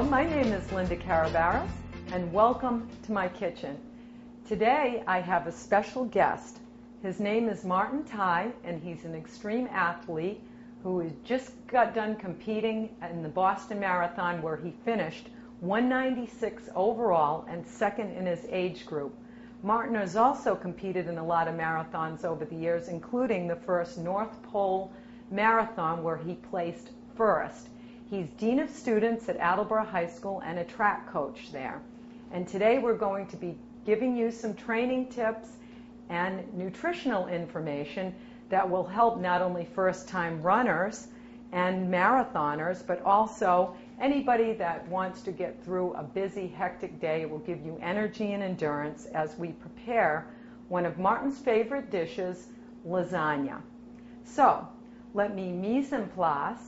Hello, my name is Linda Carabaras, and welcome to my kitchen. Today I have a special guest. His name is Martin Tighe, and he's an extreme athlete who has just got done competing in the Boston Marathon, where he finished 196 overall and second in his age group. Martin has also competed in a lot of marathons over the years, including the first North Pole Marathon, where he placed first. He's Dean of Students at Attleboro High School and a track coach there. And today we're going to be giving you some training tips and nutritional information that will help not only first-time runners and marathoners, but also anybody that wants to get through a busy, hectic day. It will give you energy and endurance as we prepare one of Martin's favorite dishes, lasagna. So, let me mise en place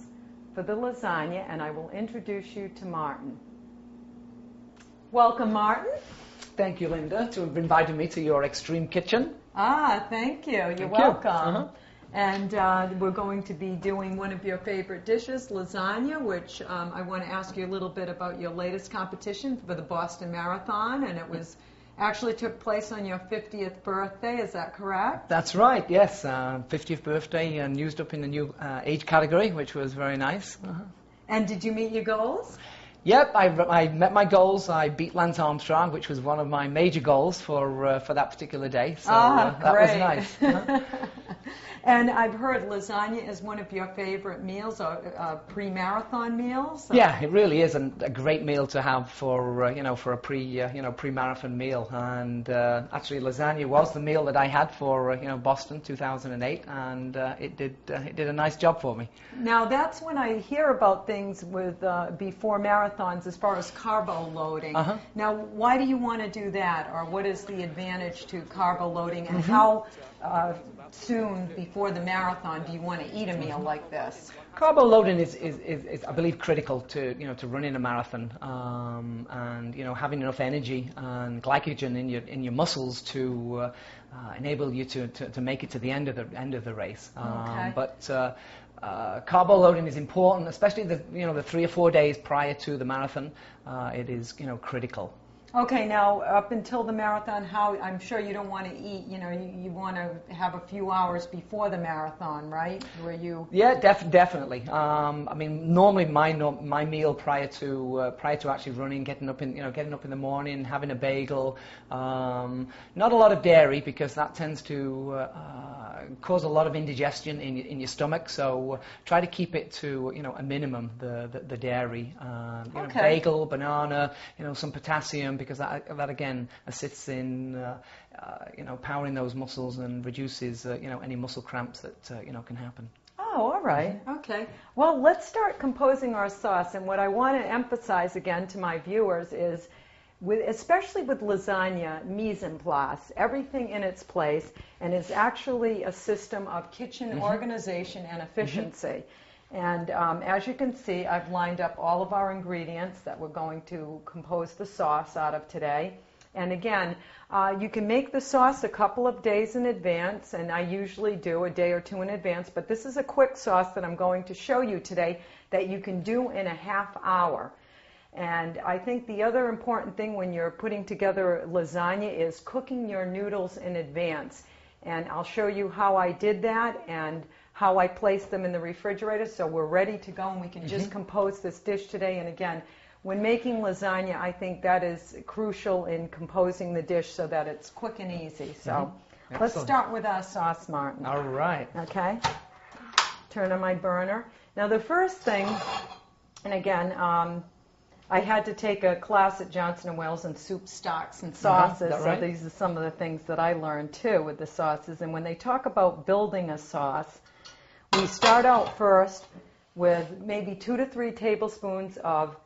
for the lasagna, and I will introduce you to Martin. Welcome, Martin. Thank you, Linda, to have invited me to your extreme kitchen. Thank you. You're welcome. And we're going to be doing one of your favorite dishes, lasagna, which I want to ask you a little bit about your latest competition for the Boston Marathon, and it was actually took place on your 50th birthday. Is that correct? That's right, yes. 50th birthday and used up in the new age category, which was very nice. And did you meet your goals? Yep, I met my goals. I beat Lance Armstrong, which was one of my major goals for that particular day. So that was nice. And I've heard lasagna is one of your favorite meals, or pre-marathon meals. Yeah, it really is a great meal to have for for a pre-marathon meal. And actually, lasagna was the meal that I had for Boston 2008, and it did a nice job for me. Now that's when I hear about things with before marathons as far as carbo loading. Now, why do you want to do that, or what is the advantage to carbo loading, and how soon before the marathon do you want to eat a meal like this? Carbo loading is I believe critical to to running a marathon, and having enough energy and glycogen in your muscles to enable you to make it to the end of the race. Okay. But carbo loading is important, especially the 3 or 4 days prior to the marathon. It is critical. Okay, now up until the marathon, I'm sure you don't want to eat, you want to have a few hours before the marathon, right? Yeah, definitely. I mean, normally my meal prior to actually running, getting up in the morning, having a bagel, not a lot of dairy, because that tends to cause a lot of indigestion in your stomach. So try to keep it to a minimum, the dairy. Okay. Bagel, banana, some potassium, because that again assists in powering those muscles and reduces any muscle cramps that can happen. Oh, all right. Okay. Well, let's start composing our sauce. And what I want to emphasize again to my viewers is, especially with lasagna, mise en place, everything in its place, and is actually a system of kitchen organization and efficiency. And as you can see, I've lined up all of our ingredients that we're going to compose the sauce out of today. And again, you can make the sauce a couple of days in advance, and I usually do a day or two in advance, but this is a quick sauce that I'm going to show you today that you can do in a half hour. And I think the other important thing when you're putting together lasagna is cooking your noodles in advance. And I'll show you how I did that and how I placed them in the refrigerator, so we're ready to go and we can just compose this dish today. And again, when making lasagna, I think that is crucial in composing the dish so that it's quick and easy. So let's start with our sauce, Martin. All right. Okay. Turn on my burner. Now the first thing, and again, I had to take a class at Johnson & Wales in soup stocks and sauces, right? so these are some of the things that I learned too with the sauces. And when they talk about building a sauce, we start out first with maybe 2 to 3 tablespoons of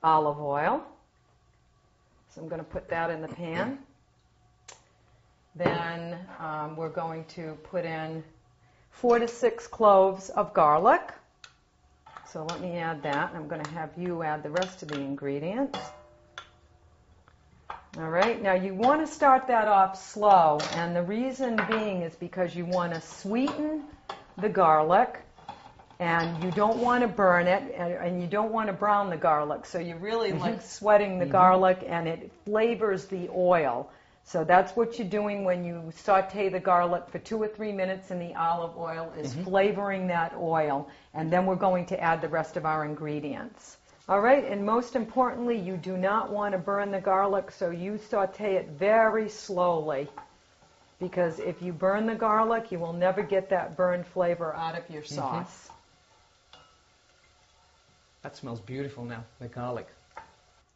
olive oil. So I'm going to put that in the pan. Then we're going to put in 4 to 6 cloves of garlic. So let me add that, and I'm going to have you add the rest of the ingredients. All right, now you want to start that off slow, and the reason being is because you want to sweeten the garlic And you don't want to burn it, and you don't want to brown the garlic. So you're really like sweating the garlic, and it flavors the oil. So that's what you're doing when you saute the garlic for 2 or 3 minutes in the olive oil, is flavoring that oil. And then we're going to add the rest of our ingredients. All right, and most importantly, you do not want to burn the garlic, so you saute it very slowly. Because if you burn the garlic, you will never get that burned flavor out of your sauce. That smells beautiful now, the garlic.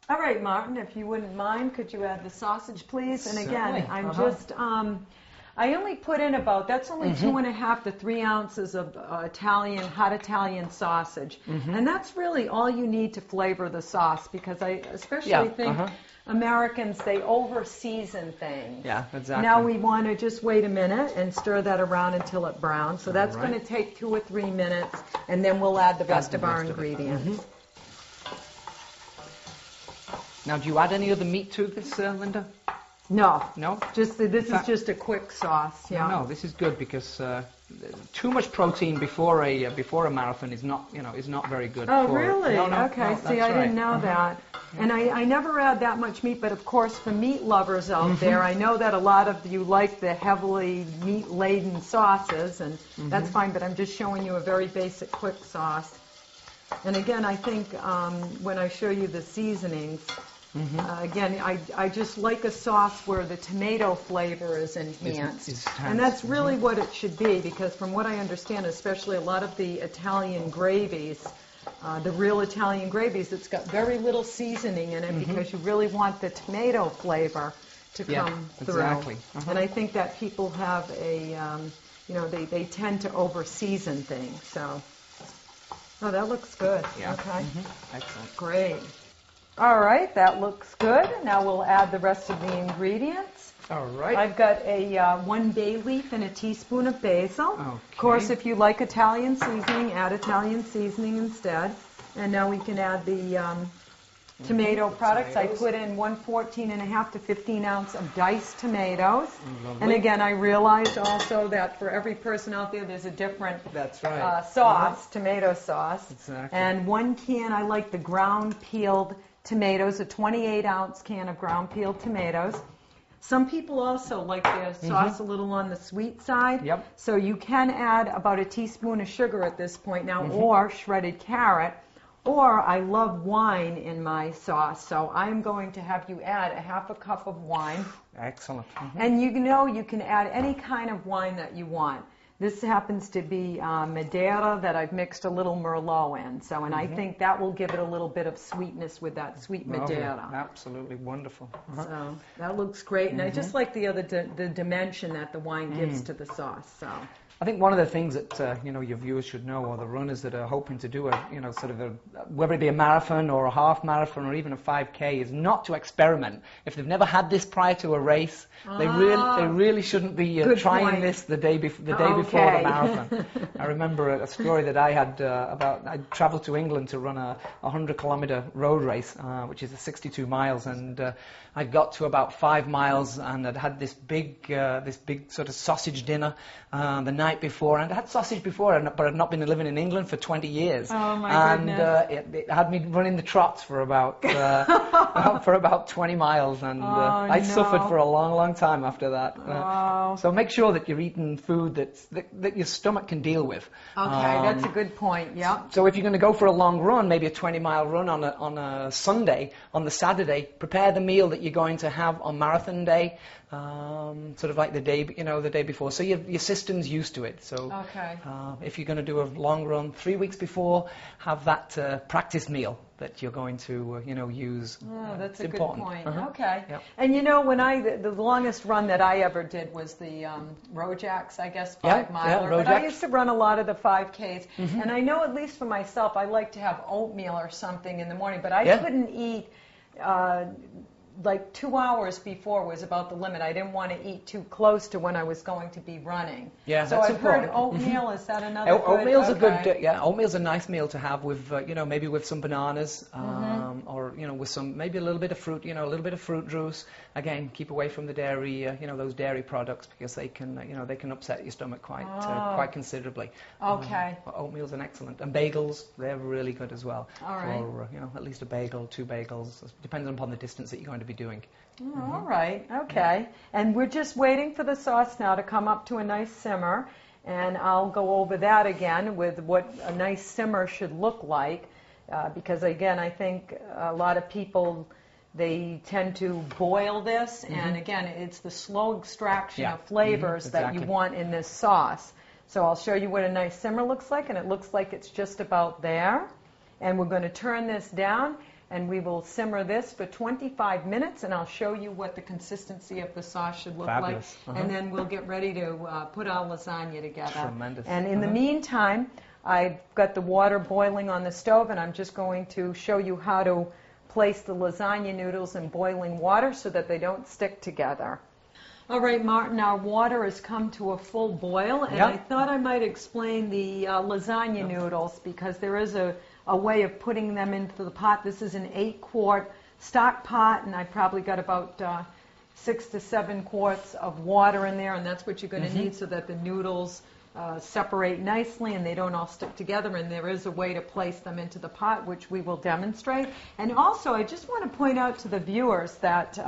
All right, Martin, if you wouldn't mind, could you add the sausage, please? And again, I'm just, I only put in about, that's only 2.5 to 3 ounces of hot Italian sausage. And that's really all you need to flavor the sauce, because I especially think Americans, they over-season things. Yeah, exactly. Now we want to just wait a minute and stir that around until it browns. So that's going to take 2 or 3 minutes, and then we'll add the rest of our ingredients. Now, do you add any other meat to this, Linda? No. No? This is just a quick sauce. Yeah. No, this is good, because too much protein before a marathon is not very good. Oh, for, really? Okay. See, I didn't know that. And I never add that much meat, but of course for meat lovers out there, I know that a lot of you like the heavily meat-laden sauces, and that's fine, but I'm just showing you a very basic quick sauce. And again, I think when I show you the seasonings, again, I just like a sauce where the tomato flavor is enhanced. And that's really what it should be, because from what I understand, especially a lot of the Italian gravies, the real Italian gravies, it's got very little seasoning in it because you really want the tomato flavor to come through. Exactly. And I think that people have a, they tend to over-season things. So, oh, that looks good. Yeah. Okay. Excellent. Great. All right, that looks good. Now we'll add the rest of the ingredients. All right. I've got a 1 bay leaf and a teaspoon of basil. Okay. Of course, if you like Italian seasoning, add Italian seasoning instead. And now we can add the tomato products. I put in 1 14.5 to 15 ounce of diced tomatoes. Lovely. And again, I realized also that for every person out there, there's a different sauce, tomato sauce. Exactly. And 1 can, I like the ground peeled tomatoes, a 28 ounce can of ground peeled tomatoes. Some people also like their sauce a little on the sweet side. Yep. So you can add about a teaspoon of sugar at this point now, or shredded carrot. Or I love wine in my sauce, so I'm going to have you add a 1/2 cup of wine. Excellent. And you can add any kind of wine that you want. This happens to be Madeira that I've mixed a little Merlot in. So, and I think that will give it a little bit of sweetness with that sweet Madeira. Absolutely wonderful. So that looks great. And I just like the dimension that the wine gives to the sauce. So. I think one of the things that your viewers should know, or the runners that are hoping to do whether it be a marathon or a half marathon or even a 5K, is not to experiment. If they've never had this prior to a race, they really shouldn't be trying this the day before the marathon. I remember a story that I had I travelled to England to run a 100-kilometre road race, which is 62 miles, and I got to about 5 miles, and I'd had this big sort of sausage dinner the night before, and I had sausage before, but I'd not been living in England for 20 years. Oh my goodness! And it had me running the trots for about 20 miles, and I suffered for a long time after that. So make sure that you're eating food that your stomach can deal with. Okay, that's a good point. Yeah. So if you're going to go for a long run, maybe a 20-mile run on a Sunday, on the Saturday, prepare the meal that you're going to have on marathon day, sort of like the day before. So your system's used to it. So if you're going to do a long run, 3 weeks before, have that practice meal that you're going to use. Oh, that's it's a important. good point. Okay. Yep. And when the longest run that I ever did was the Rojaks, I guess, 5-miler. But I used to run a lot of the 5Ks. And I know, at least for myself, I like to have oatmeal or something in the morning. But I couldn't eat like 2 hours before was about the limit. I didn't want to eat too close to when I was going to be running. Yeah, so that's I've important. heard oatmeal. Is that another Oatmeal's a good, oatmeal's a nice meal to have with, maybe with some bananas, or with some maybe a little bit of fruit, a little bit of fruit juice. Again, keep away from the dairy, those dairy products because they can upset your stomach quite considerably. Okay. But oatmeal's an excellent, and bagels, they're really good as well. All right. For at least a bagel, 2 bagels, depending upon the distance that you're going to be doing. All right. Okay. And we're just waiting for the sauce now to come up to a nice simmer. And I'll go over that again with what a nice simmer should look like. Because, again, I think a lot of people, they tend to boil this. And, again, it's the slow extraction of flavors that you want in this sauce. So I'll show you what a nice simmer looks like. And it looks like it's just about there. And we're going to turn this down. And we will simmer this for 25 minutes, and I'll show you what the consistency of the sauce should look Fabulous. like. And then we'll get ready to put our lasagna together. Tremendous. And in the meantime, I've got the water boiling on the stove, and I'm just going to show you how to place the lasagna noodles in boiling water so that they don't stick together. All right, Martin, our water has come to a full boil, and I thought I might explain the lasagna noodles because there is a way of putting them into the pot. This is an 8-quart stock pot, and I probably got about 6 to 7 quarts of water in there, and that's what you're going to need so that the noodles separate nicely and they don't all stick together. And there is a way to place them into the pot, which we will demonstrate. And also, I just want to point out to the viewers that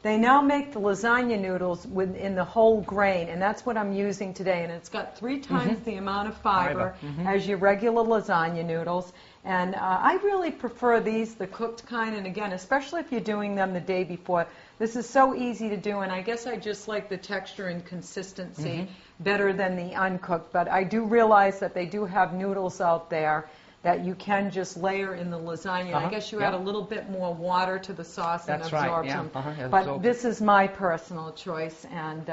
they now make the lasagna noodles in the whole grain, and that's what I'm using today. And it's got 3 times the amount of fiber as your regular lasagna noodles. And I really prefer these, the cooked kind. And again, especially if you're doing them the day before, this is so easy to do. And I guess I just like the texture and consistency better than the uncooked. But I do realize that they do have noodles out there that you can just layer in the lasagna. I guess you add a little bit more water to the sauce and absorb them. But this is my personal choice. And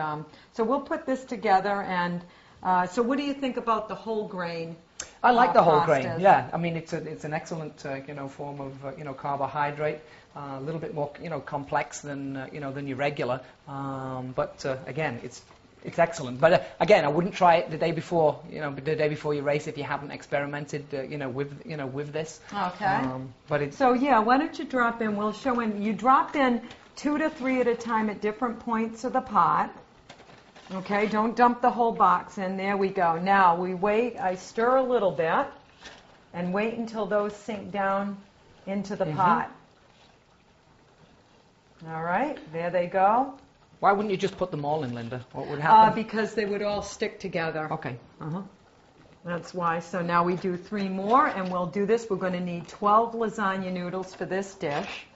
so we'll put this together. And so what do you think about the whole grain? I like the whole grain. Yeah, I mean it's an excellent form of carbohydrate. A little bit more complex than than your regular. But again, it's excellent. But again, I wouldn't try it the day before your race if you haven't experimented with this. Okay. But so why don't you drop in? We'll show in. You drop in 2 to 3 at a time at different points of the pot. Okay. Don't dump the whole box in. There we go. Now we wait. I stir a little bit, and wait until those sink down into the pot. All right. There they go. Why wouldn't you just put them all in, Linda? What would happen? Because they would all stick together. Okay. That's why. So now we do 3 more, and we'll do this. We're going to need 12 lasagna noodles for this dish.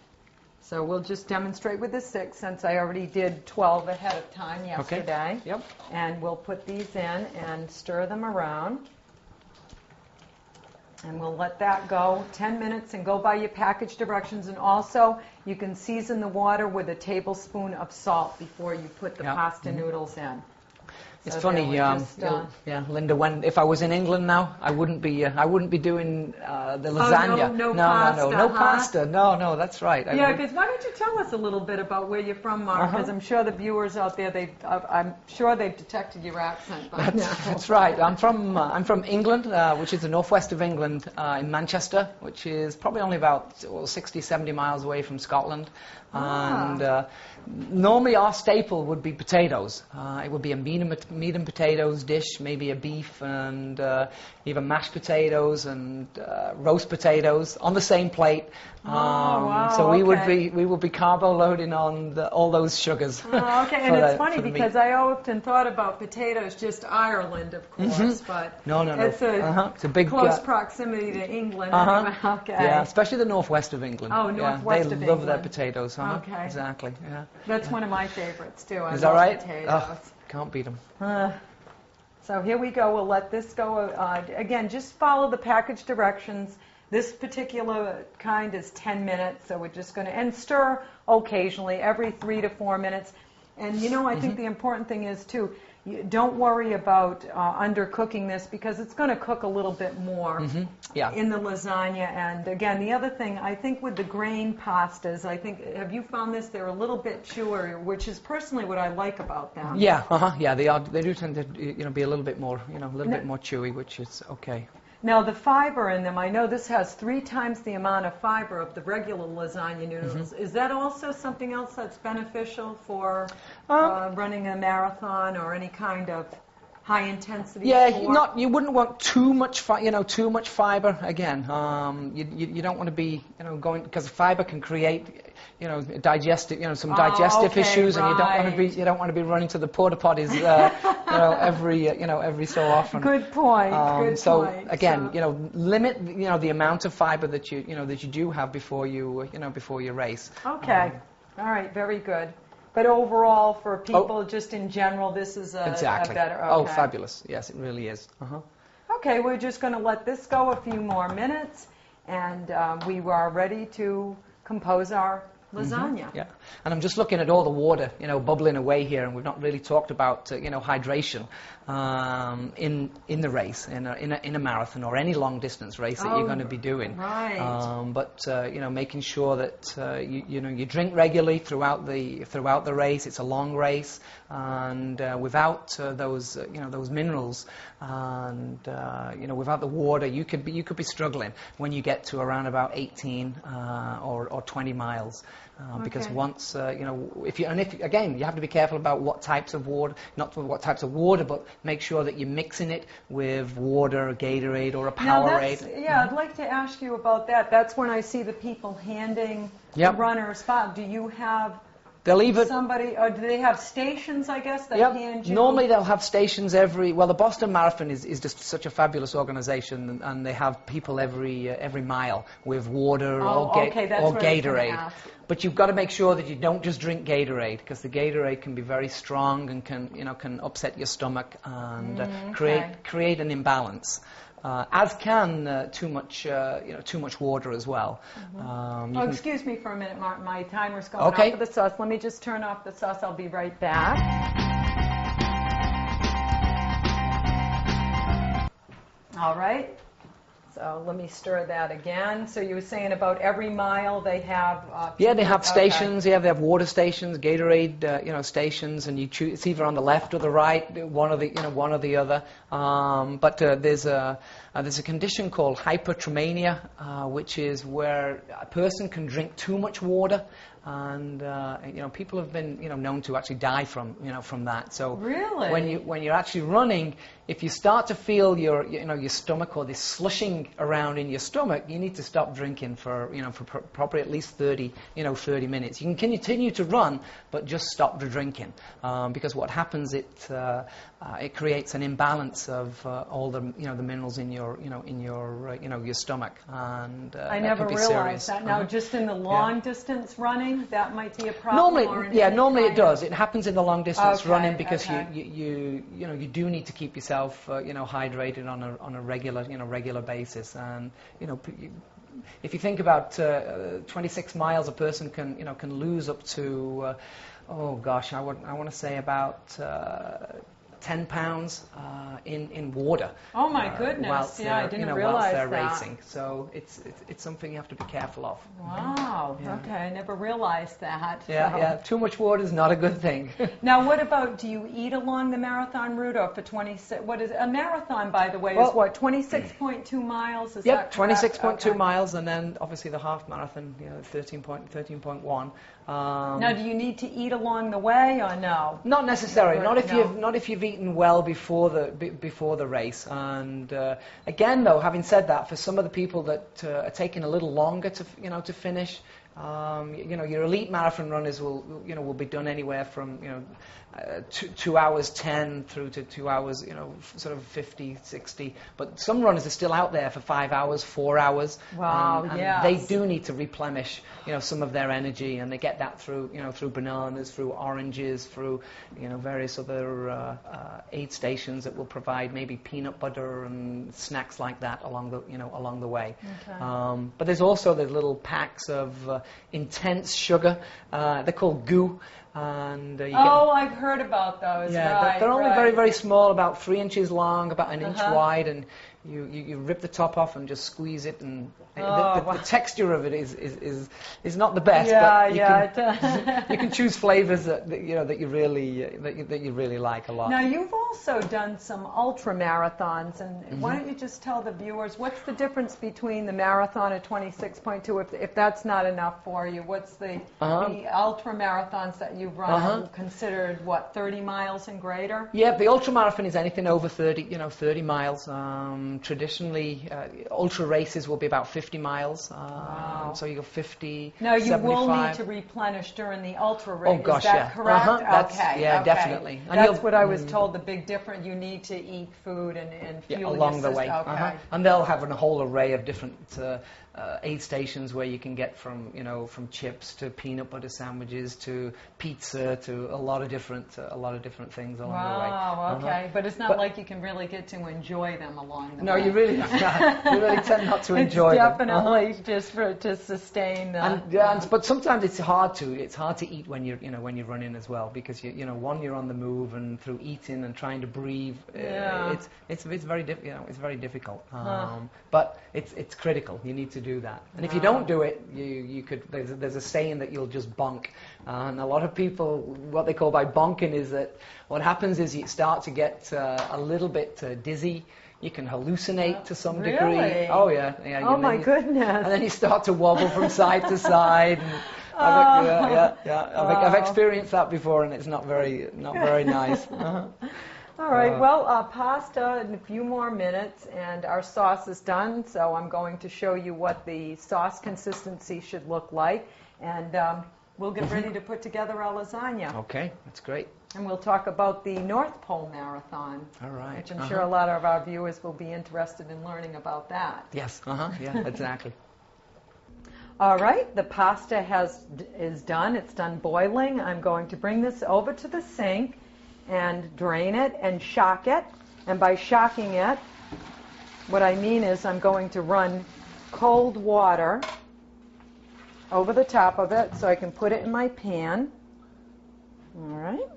So we'll just demonstrate with the 6 since I already did 12 ahead of time yesterday. Okay. Yep. And we'll put these in and stir them around. And we'll let that go 10 minutes and go by your package directions. And also, you can season the water with a tablespoon of salt before you put the pasta noodles in. It's funny, Linda. If I was in England now, I wouldn't be doing the lasagna. No pasta. No, that's right. Because why don't you tell us a little bit about where you're from, Mark? Because I'm sure the viewers out there, I'm sure they've detected your accent by now. That's right. I'm from England, which is the northwest of England, in Manchester, which is probably only about 60, 70 miles away from Scotland. And normally our staple would be potatoes. It would be a meat and potatoes dish, maybe a beef and even mashed potatoes and roast potatoes on the same plate. So we would be carbo loading on all those sugars. And it's funny because I often thought about potatoes just Ireland, of course, but it's a big close proximity to England. Yeah, especially the northwest of England. Northwest of England. They love their potatoes. Exactly. That's one of my favorites too. Is that right? Potatoes. Can't beat them. So here we go. We'll let this go. Again, just follow the package directions. This particular kind is 10 minutes, so we're just going to, and stir occasionally, every 3 to 4 minutes. And I think the important thing is too, don't worry about undercooking this because it's going to cook a little bit more in the lasagna. And again, the other thing, I think with the grain pastas, have you found this? They're a little bit chewier, which is personally what I like about them. Yeah, they are. They do tend to, be a little bit more, bit more chewy, which is okay. Now the fiber in them, I know this has 3 times the amount of fiber of the regular lasagna noodles. Is that also something else that's beneficial for running a marathon or any kind of high intensity sport? You wouldn't want too much fiber. Again, you don't want to be going, because fiber can create digestive some digestive issues, and you don't want to be running to the porta potties every so often. Good point. Again, limit the amount of fiber that you do have before you race. Okay. All right. Very good. But overall, for people just in general, this is a better. Okay. Oh, fabulous! Yes, it really is. Okay, we're just going to let this go a few more minutes, and we are ready to compose our lasagna. Yeah, and I'm just looking at all the water, bubbling away here, and we've not really talked about, hydration in the race, in a marathon or any long distance race that you're going to be doing. Right. But making sure that you drink regularly throughout the race. It's a long race, and without those minerals and without the water, you could be struggling when you get to around about 18 or 20 miles. Because once again, you have to be careful about what types of water, but make sure that you're mixing it with water, a Gatorade, or a Powerade. I'd like to ask you about that. That's when I see the people handing the runner a spot. Do you have somebody, or do they have stations, I guess, that hand you? Normally they'll have stations the Boston Marathon is just such a fabulous organization, and they have people every mile with water or Gatorade. But you've got to make sure that you don't just drink Gatorade, because the Gatorade can be very strong and can upset your stomach and create an imbalance. As can too much water as well. Excuse me for a minute, Martin. My timer's going off for the sauce. Let me just turn off the sauce. I'll be right back. All right. So let me stir that again. So you were saying about every mile they have... they have stations. Yeah, they have water stations, Gatorade, stations, and you choose. It's either on the left or the right, one or the other. But there's a condition called hyperthermia, which is where a person can drink too much water, and people have been known to actually die from that. So really, when you're actually running, if you start to feel your stomach or this slushing around in your stomach, you need to stop drinking for probably at least 30 minutes. You can continue to run, but just stop the drinking, because what happens, it creates an imbalance of all the the minerals in your stomach, and I never realized that. Now, just in the long distance running, that might be a problem. Normally it does. It happens in the long distance running, because you do need to keep yourself hydrated on a regular basis, and if you think about 26 miles, a person can lose up to I want to say about 10 pounds in water. Oh my goodness! I didn't realize they're that. racing. So it's something you have to be careful of. Wow. Yeah. Okay, I never realized that. Yeah. Too much water is not a good thing. Now, what about? Do you eat along the marathon route, or for 26? What is a marathon? By the way, is what 26.2 miles? Is that correct? 26.2 miles, and then obviously the half marathon, 13.1. Now, do you need to eat along the way, or no? Not necessarily. Not if you've eaten well before the race. And again, though, having said that, for some of the people that are taking a little longer to finish, your elite marathon runners will be done anywhere from 2 hours 10 through to 2 hours sort of 50, 60. But some runners are still out there for 5 hours, 4 hours. Wow, and they do need to replenish some of their energy, and they get that through bananas, through oranges, through various other aid stations that will provide maybe peanut butter and snacks like that along the way. Okay. But there's also the little packs of intense sugar. They're called goo. And I've heard about those. Yeah, they're only very, very small, about 3 inches long, about an inch wide, and You rip the top off and just squeeze it, and wow. the texture of it is not the best. Yeah, but you can choose flavors that you really like a lot. Now you've also done some ultra marathons, and why don't you just tell the viewers what's the difference between the marathon at 26.2? If that's not enough for you, what's the ultra marathons that you've run are considered 30 miles and greater? Yeah, the ultra marathon is anything over 30 miles. Traditionally, ultra races will be about 50 miles. Wow. So you go 50, Now, you 75. will need to replenish during the ultra race. Oh, gosh, is that yeah. correct? Okay. Definitely. And that's what I was told, the big difference. You need to eat food and fuel along your the way. Okay. And they'll have a whole array of different aid stations where you can get from chips to peanut butter sandwiches to pizza to a lot of different things along the way. Wow, okay. But it's not like you can really get to enjoy them along the way. No, you really tend not to enjoy them. It's definitely just to sustain them. But sometimes it's hard to eat when you're running as well, because you're on the move, and through eating and trying to breathe, it's very difficult. But it's critical. You need to do that. And if you don't do it, you could. There's a saying that you'll just bonk. And a lot of people, what they call by bonking is that what happens is you start to get a little bit dizzy. You can hallucinate to some degree. Really? Oh yeah. Oh my goodness. And then you start to wobble from side to side. And I've experienced that before, and it's not very nice. All right, well, pasta in a few more minutes, and our sauce is done, so I'm going to show you what the sauce consistency should look like, and we'll get ready to put together our lasagna. Okay, that's great. And we'll talk about the North Pole Marathon, all right, which I'm sure a lot of our viewers will be interested in learning about that. Yes, yeah, exactly. All right, the pasta is done. It's done boiling. I'm going to bring this over to the sink and drain it and shock it. And by shocking it, what I mean is I'm going to run cold water over the top of it so I can put it in my pan. All right.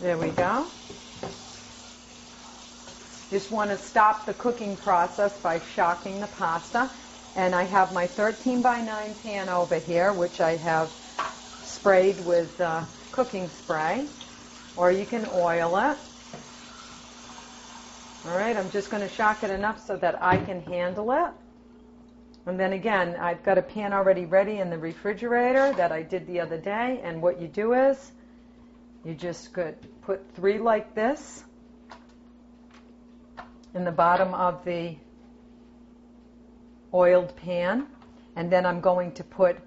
There we go. Just want to stop the cooking process by shocking the pasta. And I have my 13 by 9 pan over here, which I have sprayed with cooking spray, or you can oil it. All right, I'm just going to shock it enough so that I can handle it. And then again, I've got a pan already ready in the refrigerator that I did the other day, and what you do is you just could put 3 like this in the bottom of the oiled pan, and then I'm going to put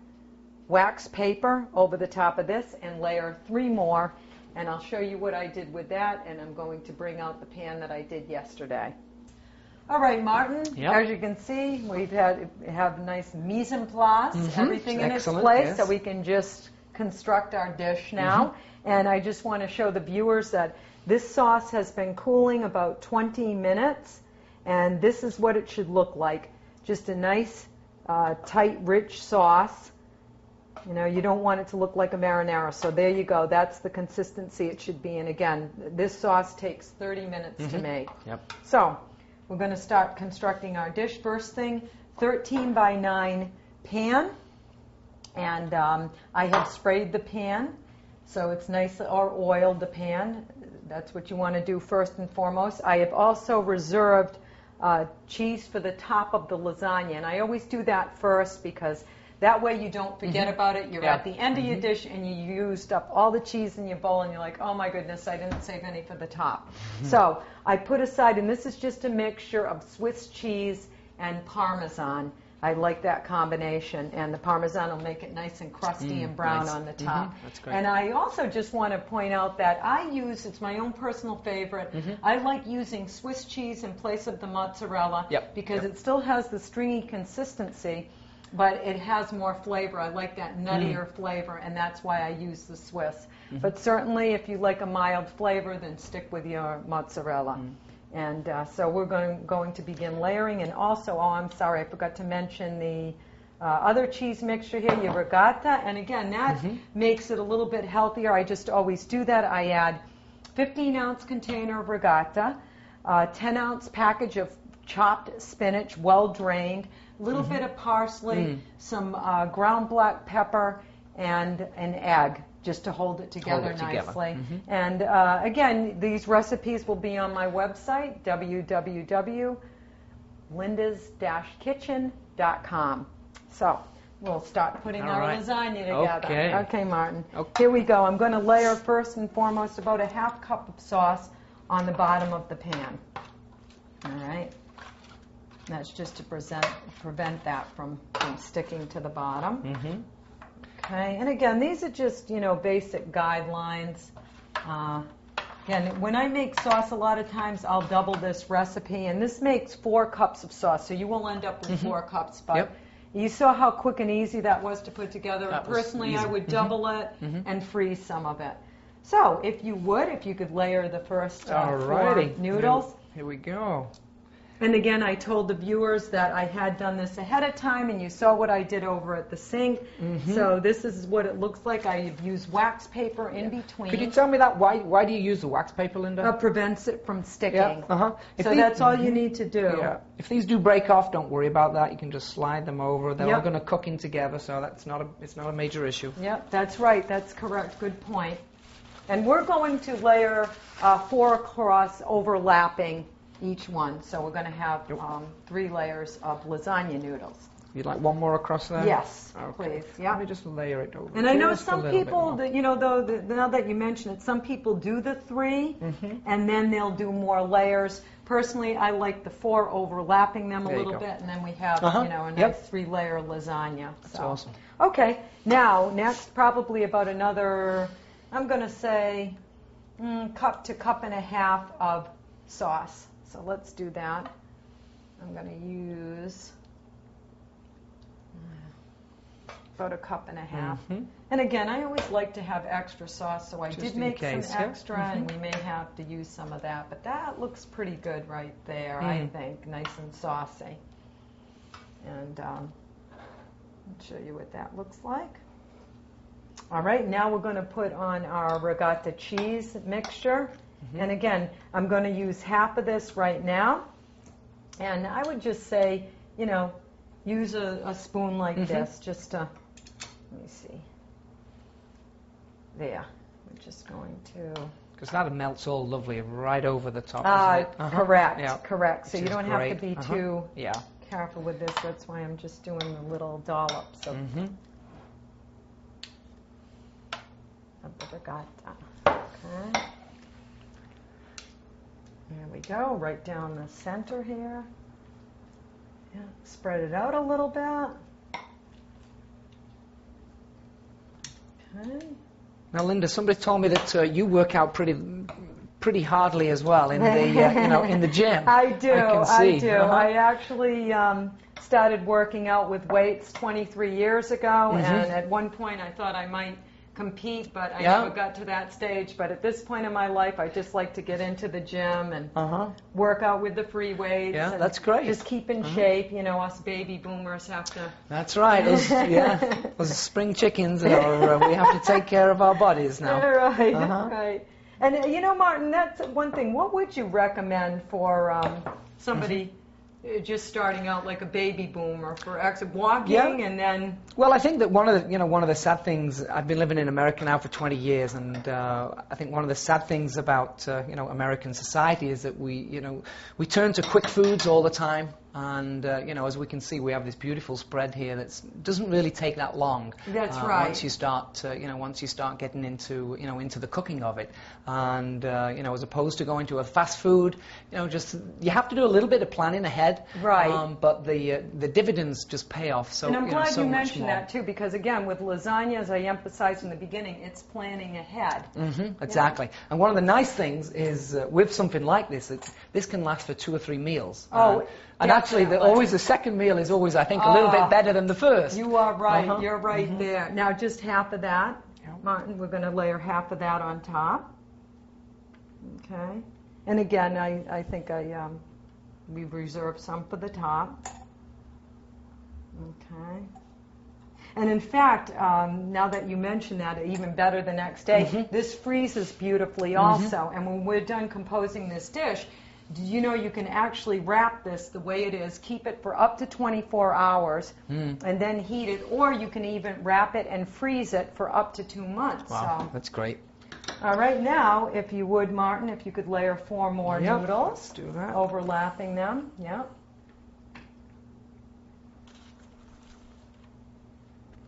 wax paper over the top of this and layer 3 more, and I'll show you what I did with that, and I'm going to bring out the pan that I did yesterday. All right, Martin, as you can see, we have nice mise en place, everything in its place, so we can just construct our dish now. And I just want to show the viewers that this sauce has been cooling about 20 minutes, and this is what it should look like. Just a nice, tight, rich sauce. You don't want it to look like a marinara, so there you go. That's the consistency it should be. And again, this sauce takes 30 minutes to make. Yep. So we're going to start constructing our dish. First thing, 13 by 9 pan, and I have sprayed the pan, so it's nice, or oiled the pan. That's what you want to do first and foremost. I have also reserved cheese for the top of the lasagna, and I always do that first because that way you don't forget about it. You're at the end of your dish and you used up all the cheese in your bowl and you're like, oh my goodness, I didn't save any for the top. So I put aside, and this is just a mixture of Swiss cheese and Parmesan. I like that combination, and the Parmesan will make it nice and crusty and brown on the top. That's great. And I also just want to point out that it's my own personal favorite, I like using Swiss cheese in place of the mozzarella because it still has the stringy consistency, but it has more flavor. I like that nuttier flavor, and that's why I use the Swiss. But certainly if you like a mild flavor, then stick with your mozzarella. And so we're going to begin layering. And also, I'm sorry, I forgot to mention the other cheese mixture here, your regatta. And again, that makes it a little bit healthier. I just always do that. I add 15-ounce container of regatta, 10-ounce package of chopped spinach, well drained, a little bit of parsley, some ground black pepper, and an egg, just to hold it together nicely. And again, these recipes will be on my website, www.lindas-kitchen.com. So we'll start putting our lasagna together. Okay, Martin. Here we go. I'm going to layer first and foremost about a half cup of sauce on the bottom of the pan. All right. That's just to prevent that from sticking to the bottom. Okay, and again, these are just, basic guidelines. Again, when I make sauce, a lot of times I'll double this recipe, and this makes 4 cups of sauce, so you will end up with 4 cups. But you saw how quick and easy that was to put together. Personally, I would double it and freeze some of it. So, if you could layer the first 4 noodles. Here we go. And again, I told the viewers that I had done this ahead of time, and you saw what I did over at the sink. So this is what it looks like. I've used wax paper in between. Could you tell me that? Why do you use the wax paper, Linda? It prevents it from sticking. So that's all you need to do. If these do break off, don't worry about that. You can just slide them over. They're all going to cook in together, so it's not a major issue. Yep, that's right. That's correct. Good point. And we're going to layer 4 across, overlapping each one. So we're going to have 3 layers of lasagna noodles. You'd like one more across there? Yes, please. Yeah. Let me just layer it over. And I know some people, that, now that you mention it, some people do the 3 and then they'll do more layers. Personally, I like the 4 overlapping them a little bit, and then we have a nice 3-layer lasagna. That's awesome. Okay, now next probably about another, I'm going to say cup to cup and a half of sauce. So let's do that. I'm going to use about a cup and a half. And again, I always like to have extra sauce, so I did make some extra, and we may have to use some of that. But that looks pretty good right there, I think. Nice and saucy. And I'll show you what that looks like. All right, now we're going to put on our regatta cheese mixture. And again, I'm going to use half of this right now. And I would just say, use a spoon like this just to, let me see. There. We're just going to... Because that melts all lovely right over the top, isn't it? Correct. So you don't have to be too careful with this. That's why I'm just doing the little dollops of the regatta. Okay. There we go, right down the center here. Yeah, spread it out a little bit. Okay. Now, Linda, somebody told me that you work out pretty hardly as well in the in the gym. I do. I do. I actually started working out with weights 23 years ago, and at one point I thought I might compete, but I never got to that stage. But at this point in my life, I just like to get into the gym and work out with the free weights. Yeah, and that's great. Just keep in shape. Us baby boomers have to. That's right. Those spring chickens, we have to take care of our bodies now. Right. And Martin, that's one thing. What would you recommend for somebody just starting out like a baby boomer for walking and then... Well, I think that one of the sad things, I've been living in America now for 20 years, and I think one of the sad things about American society is that we turn to quick foods all the time. And as we can see, we have this beautiful spread here that doesn't really take that long. That's right. Once you start getting into the cooking of it, and as opposed to going to a fast food, you have to do a little bit of planning ahead. Right. But the dividends just pay off. So and I'm glad you mentioned that too, because again, with lasagna, as I emphasized in the beginning, it's planning ahead. Exactly. Yeah. And one of the nice things is with something like this, this can last for 2 or 3 meals. And actually, the second meal is always, I think, a little bit better than the first. You are right. You're right there. Now, just half of that. Martin, we're going to layer half of that on top. Okay. And again, I think we reserve some for the top. Okay. And in fact, now that you mention that, even better the next day, this freezes beautifully also. And when we're done composing this dish, did you know you can actually wrap this the way it is, keep it for up to 24 hours, and then heat it, or you can even wrap it and freeze it for up to 2 months. Wow, So, that's great. all right, now, if you would, Martin, if you could layer 4 more noodles, Let's do that. overlapping them. Yep.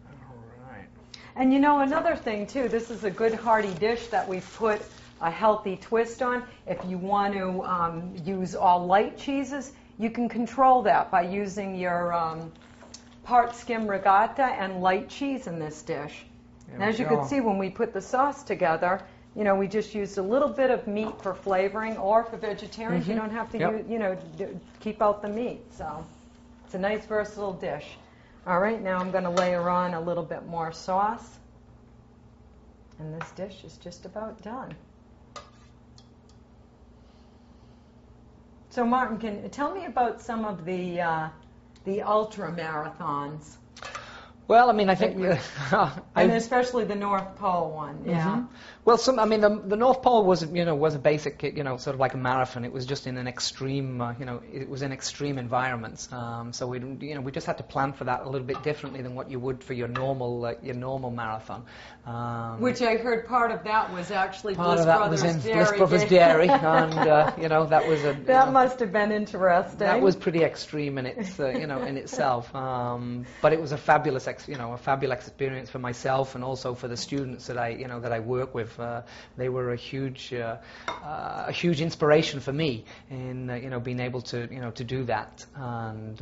All right. And you know, another thing, too, this is a good hearty dish that we've put a healthy twist on. If you want to use all light cheeses, you can control that by using your part skim regatta and light cheese in this dish. And as you can see, when we put the sauce together, you know, we just used a little bit of meat for flavoring, or for vegetarians, you don't have to use, you know, keep out the meat. So it's a nice versatile dish. All right, now I'm going to layer on a little bit more sauce. And this dish is just about done. So Martin, tell me about some of the ultra marathons. Well, I mean, I think, and especially the North Pole one, yeah. Well, the North Pole was a basic, sort of like a marathon. It was just in an extreme, it was in extreme environments. So we just had to plan for that a little bit differently than what you would for your normal marathon. Which I heard part of that was actually Bliss Brothers Dairy, and that was that must have been interesting. That was pretty extreme in its, in itself. But it was a fabulous experience for myself and also for the students that I work with. They were a huge inspiration for me in being able to do that, and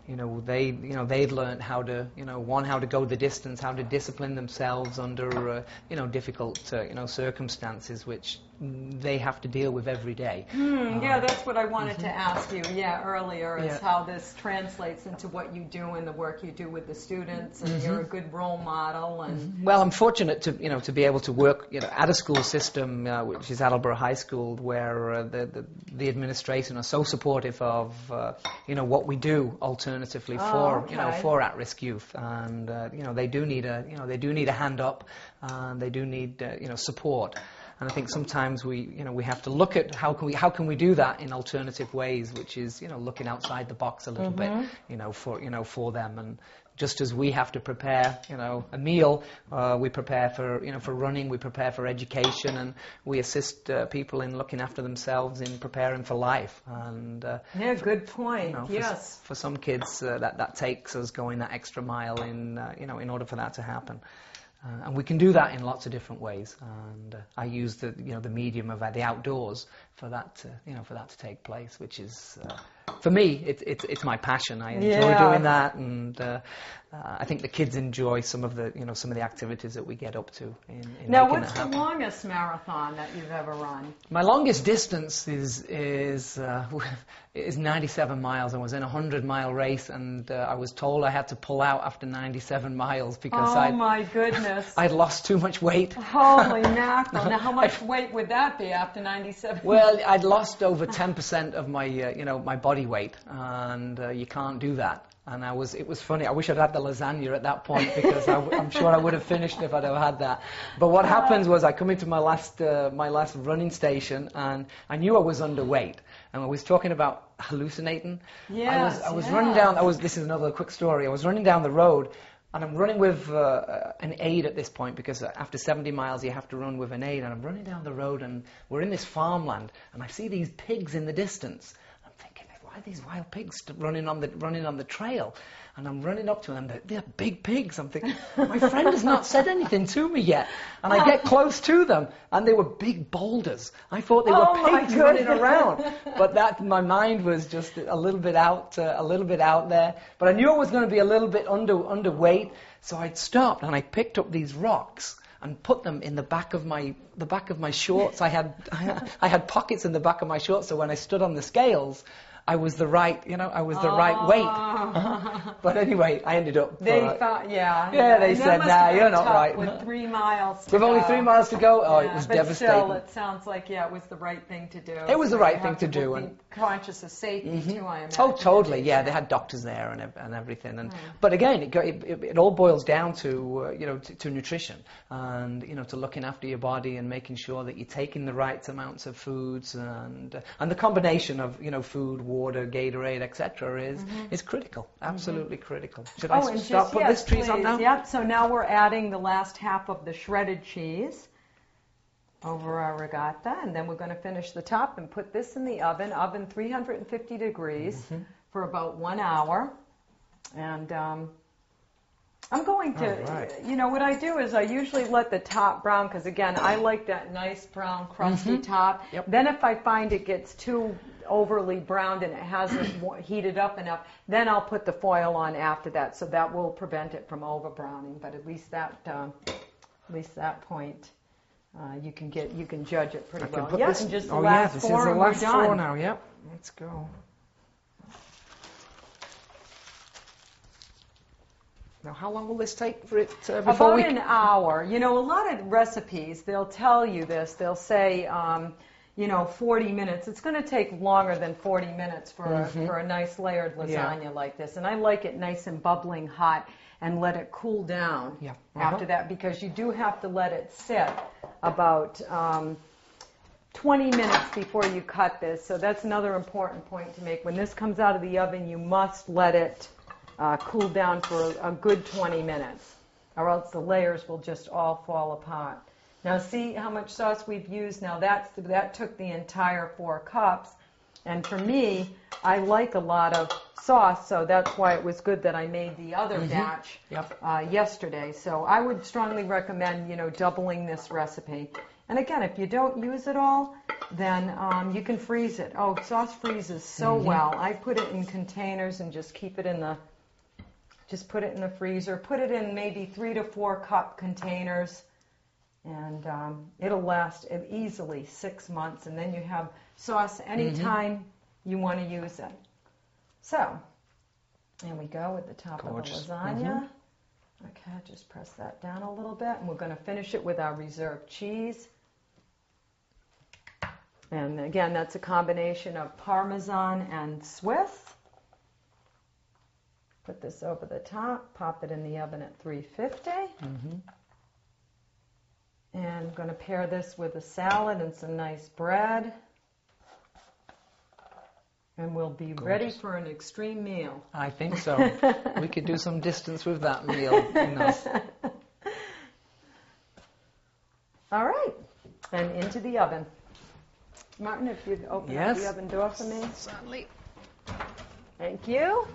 they'd learned how to go the distance, how to discipline themselves under difficult circumstances which they have to deal with every day. Yeah, that's what I wanted to ask you earlier, is how this translates into what you do and the work you do with the students, and you're a good role model. And well, I'm fortunate to be able to work at a school system which is Attleborough High School, where the administration are so supportive of what we do alternatively for at-risk youth, and they do need a hand up, and they do need support. And I think sometimes we have to look at how can we do that in alternative ways, which is looking outside the box a little bit for them. And just as we have to prepare a meal, we prepare for running, we prepare for education, and we assist people in looking after themselves, in preparing for life. And good point. Yes, for some kids that takes us going that extra mile in order for that to happen. And we can do that in lots of different ways, and I use the medium of the outdoors for that to take place, which is for me it's my passion. I enjoy doing that, and I think the kids enjoy some of the activities that we get up to. Now, what's the longest marathon that you've ever run? My longest distance is 97 miles. I was in a 100-mile race, and I was told I had to pull out after 97 miles because my goodness, I'd lost too much weight. Holy mackerel! Now, how much weight would that be after 97? Well, I'd lost over 10% of my my body weight, and you can't do that. And it was funny. I wish I'd had the lasagna at that point, because I'm sure I would have finished if I'd have had that. But what happens was I come into my last running station, and I knew I was underweight. And I was talking about hallucinating. Yes, I was running down. This is another quick story. I was running down the road, and I'm running with an aid at this point, because after 70 miles you have to run with an aid. And I'm running down the road, and we're in this farmland, and I see these pigs in the distance. Why are these wild pigs running on the trail? And I'm running up to them. They're big pigs. I'm thinking, my friend has not said anything to me yet. And I get close to them, and they were big boulders. I thought they were pigs running around. But my mind was just a little bit out there. But I knew I was going to be a little bit underweight, so I'd stopped and I picked up these rocks and put them in the back of my shorts. I had pockets in the back of my shorts, so when I stood on the scales, I was the right, I was the right weight. But anyway, I ended up. They found, yeah. Yeah, they said, nah, you're not right. With 3 miles to With go. only 3 miles to go, Yeah, it was but devastating. still, it sounds like, it was the right thing to do. It was the right thing to do. Be conscious of safety too, I imagine. Oh, totally. Yeah, they had doctors there and everything. And but again, it all boils down to to nutrition and to looking after your body and making sure that you're taking the right amounts of foods and the combination of food, water, Gatorade, etc. is critical. Absolutely critical. Should I start putting this cheese on now? Yep. So now we're adding the last half of the shredded cheese over our regatta, and then we're going to finish the top and put this in the oven 350 degrees for about 1 hour. And I'm going to, what I do is I usually let the top brown, because again, I like that nice brown crusty top. Yep. Then if I find it gets too overly browned and it hasn't heated up enough, then I'll put the foil on after that, so that will prevent it from over browning. But at least that point, you can judge it pretty well. Yeah, and just the last this four, is the and last we're done. 4 now. Yep, let's go. Now, how long will this take for it before About an hour. A lot of recipes, they'll tell you this. They'll say, 40 minutes. It's going to take longer than 40 minutes for a nice layered lasagna like this. And I like it nice and bubbling hot and let it cool down after that, because you do have to let it sit about 20 minutes before you cut this. So that's another important point to make. When this comes out of the oven, you must let it cool down for a good 20 minutes, or else the layers will just all fall apart. Now see how much sauce we've used. Now that took the entire 4 cups, and for me, I like a lot of sauce, so that's why it was good that I made the other batch yesterday. So I would strongly recommend doubling this recipe. And again, if you don't use it all, then you can freeze it. Oh, sauce freezes so well. I put it in containers and just keep it in the. Just put it in the freezer. Put it in maybe 3 to 4 cup containers, and it'll last easily 6 months. And then you have sauce anytime you want to use it. So, there we go with the top of the lasagna. Okay, just press that down a little bit, and we're going to finish it with our reserved cheese. And again, that's a combination of Parmesan and Swiss. Put this over the top, pop it in the oven at 350. And I'm going to pair this with a salad and some nice bread. And we'll be ready for an extreme meal. I think so. We could do some distance with that meal. All right. And into the oven. Martin, if you'd open up the oven door for me. Certainly. Thank you.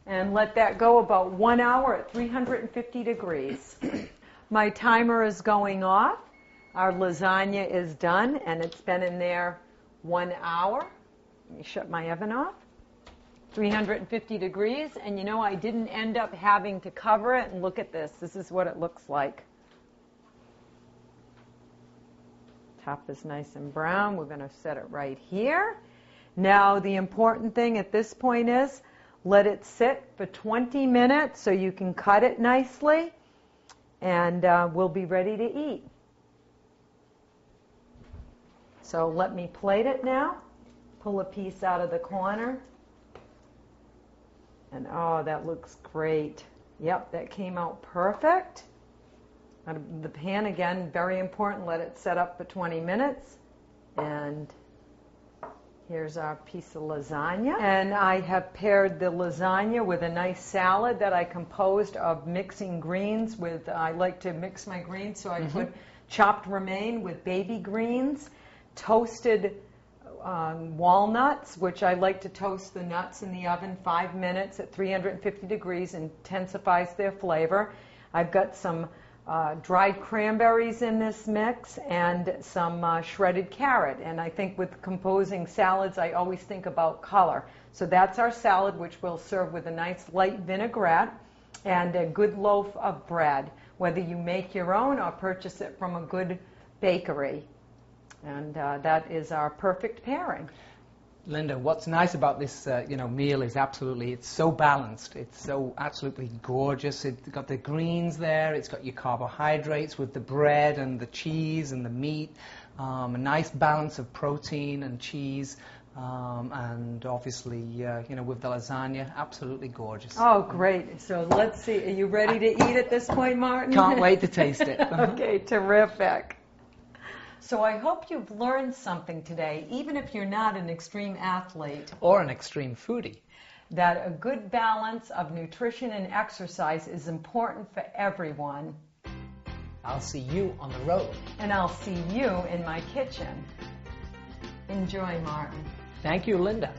And let that go about 1 hour at 350 degrees. My timer is going off. Our lasagna is done, and it's been in there 1 hour. Let me shut my oven off. 350 degrees, and I didn't end up having to cover it. And look at this. This is what it looks like. Top is nice and brown. We're going to set it right here. Now, the important thing at this point is let it sit for 20 minutes so you can cut it nicely, and we'll be ready to eat. So let me plate it now. Pull a piece out of the corner. And oh, that looks great. Yep, that came out perfect. Out of the pan, again, very important. Let it set up for 20 minutes. And here's our piece of lasagna. And I have paired the lasagna with a nice salad that I composed of mixing greens with, I like to mix my greens, so I put chopped romaine with baby greens, toasted walnuts, which I like to toast the nuts in the oven 5 minutes at 350 degrees, intensifies their flavor. I've got some dried cranberries in this mix and some shredded carrot. And I think with composing salads, I always think about color. So that's our salad, which we'll serve with a nice light vinaigrette and a good loaf of bread, whether you make your own or purchase it from a good bakery. And that is our perfect pairing. Linda, what's nice about this, meal is it's so balanced. It's so absolutely gorgeous. It's got the greens there. It's got your carbohydrates with the bread and the cheese and the meat. A nice balance of protein and cheese. And obviously, with the lasagna, absolutely gorgeous. Oh, great. So let's see. Are you ready to eat at this point, Martin? Can't wait to taste it. Okay, terrific. So I hope you've learned something today, even if you're not an extreme athlete. Or an extreme foodie. That a good balance of nutrition and exercise is important for everyone. I'll see you on the road. And I'll see you in my kitchen. Enjoy, Martin. Thank you, Linda.